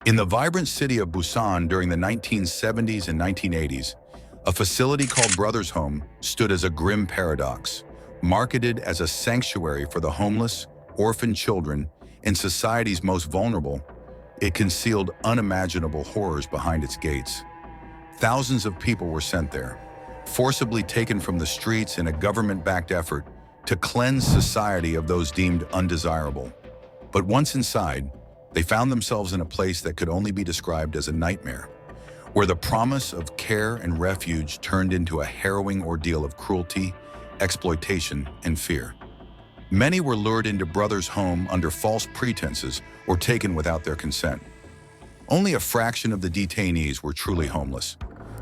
In the vibrant city of Busan during the 1970s and 1980s, a facility called Brothers Home stood as a grim paradox, marketed as a sanctuary for the homeless, orphaned children, and society's most vulnerable. It concealed unimaginable horrors behind its gates. Thousands of people were sent there, forcibly taken from the streets in a government-backed effort to cleanse society of those deemed undesirable. But once inside, they found themselves in a place that could only be described as a nightmare, where the promise of care and refuge turned into a harrowing ordeal of cruelty, exploitation, and fear. Many were lured into Brothers Home under false pretenses or taken without their consent. Only a fraction of the detainees were truly homeless.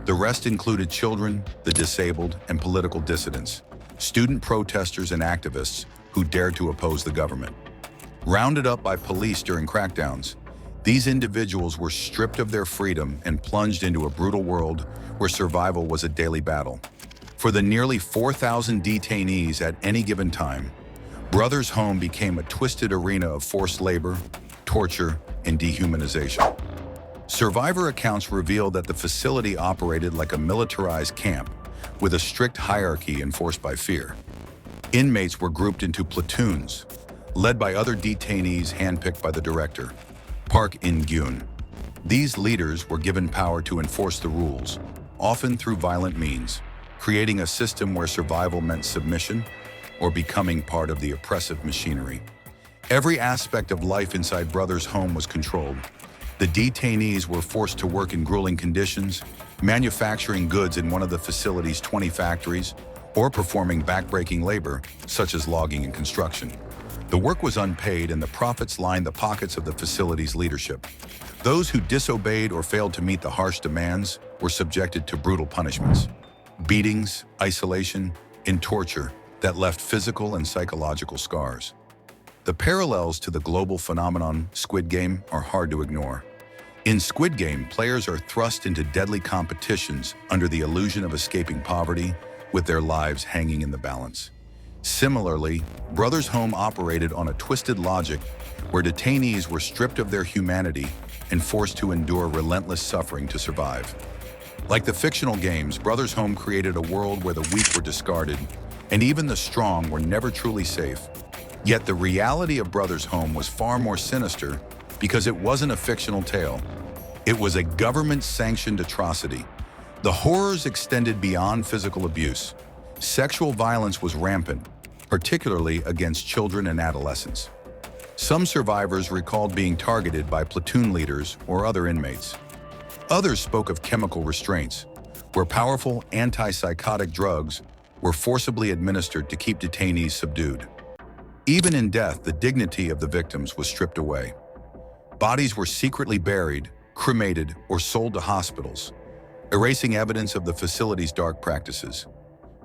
The rest included children, the disabled, and political dissidents, student protesters and activists who dared to oppose the government. Rounded up by police during crackdowns, these individuals were stripped of their freedom and plunged into a brutal world where survival was a daily battle. For the nearly 4,000 detainees at any given time, Brothers Home became a twisted arena of forced labor, torture, and dehumanization. Survivor accounts reveal that the facility operated like a militarized camp with a strict hierarchy enforced by fear. Inmates were grouped into platoons, led by other detainees handpicked by the director, Park In-gyun. These leaders were given power to enforce the rules, often through violent means, creating a system where survival meant submission or becoming part of the oppressive machinery. Every aspect of life inside Brothers Home was controlled. The detainees were forced to work in grueling conditions, manufacturing goods in one of the facility's 20 factories, or performing backbreaking labor, such as logging and construction. The work was unpaid and the profits lined the pockets of the facility's leadership. Those who disobeyed or failed to meet the harsh demands were subjected to brutal punishments, beatings, isolation, and torture that left physical and psychological scars. The parallels to the global phenomenon Squid Game are hard to ignore. In Squid Game, players are thrust into deadly competitions under the illusion of escaping poverty, with their lives hanging in the balance. Similarly, Brothers Home operated on a twisted logic where detainees were stripped of their humanity and forced to endure relentless suffering to survive. Like the fictional games, Brothers Home created a world where the weak were discarded and even the strong were never truly safe. Yet the reality of Brothers Home was far more sinister because it wasn't a fictional tale. It was a government-sanctioned atrocity. The horrors extended beyond physical abuse. Sexual violence was rampant, particularly against children and adolescents. Some survivors recalled being targeted by platoon leaders or other inmates. Others spoke of chemical restraints, where powerful antipsychotic drugs were forcibly administered to keep detainees subdued. Even in death, the dignity of the victims was stripped away. Bodies were secretly buried, cremated, or sold to hospitals, erasing evidence of the facility's dark practices.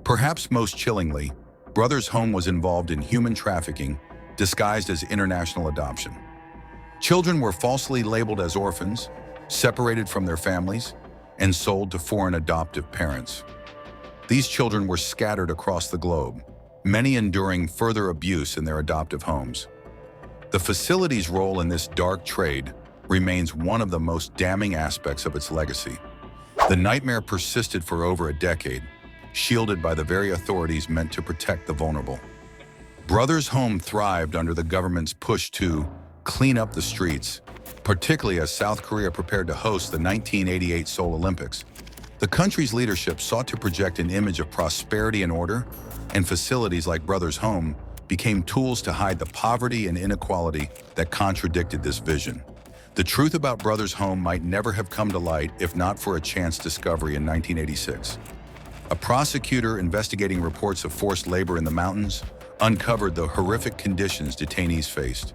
Perhaps most chillingly, Brothers Home was involved in human trafficking, disguised as international adoption. Children were falsely labeled as orphans, separated from their families, and sold to foreign adoptive parents. These children were scattered across the globe, many enduring further abuse in their adoptive homes. The facility's role in this dark trade remains one of the most damning aspects of its legacy. The nightmare persisted for over a decade, shielded by the very authorities meant to protect the vulnerable. Brothers Home thrived under the government's push to clean up the streets, particularly as South Korea prepared to host the 1988 Seoul Olympics. The country's leadership sought to project an image of prosperity and order, and facilities like Brothers Home became tools to hide the poverty and inequality that contradicted this vision. The truth about Brothers Home might never have come to light if not for a chance discovery in 1986. A prosecutor investigating reports of forced labor in the mountains uncovered the horrific conditions detainees faced.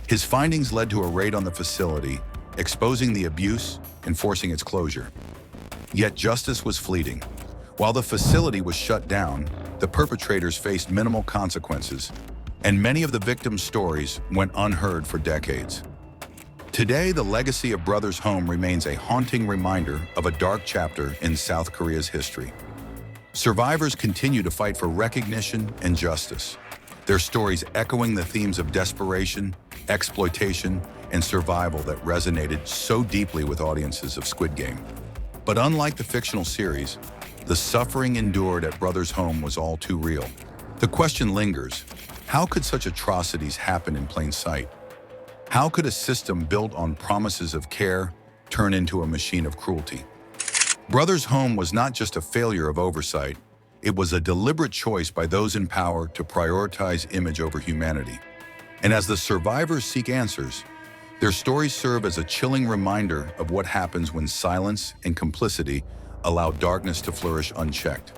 His findings led to a raid on the facility, exposing the abuse and forcing its closure. Yet justice was fleeting. While the facility was shut down, the perpetrators faced minimal consequences, and many of the victims' stories went unheard for decades. Today, the legacy of Brothers Home remains a haunting reminder of a dark chapter in South Korea's history. Survivors continue to fight for recognition and justice, their stories echoing the themes of desperation, exploitation, and survival that resonated so deeply with audiences of Squid Game. But unlike the fictional series, the suffering endured at Brothers' home was all too real. The question lingers, how could such atrocities happen in plain sight? How could a system built on promises of care turn into a machine of cruelty? Brothers' home was not just a failure of oversight, it was a deliberate choice by those in power to prioritize image over humanity. And as the survivors seek answers, their stories serve as a chilling reminder of what happens when silence and complicity allow darkness to flourish unchecked.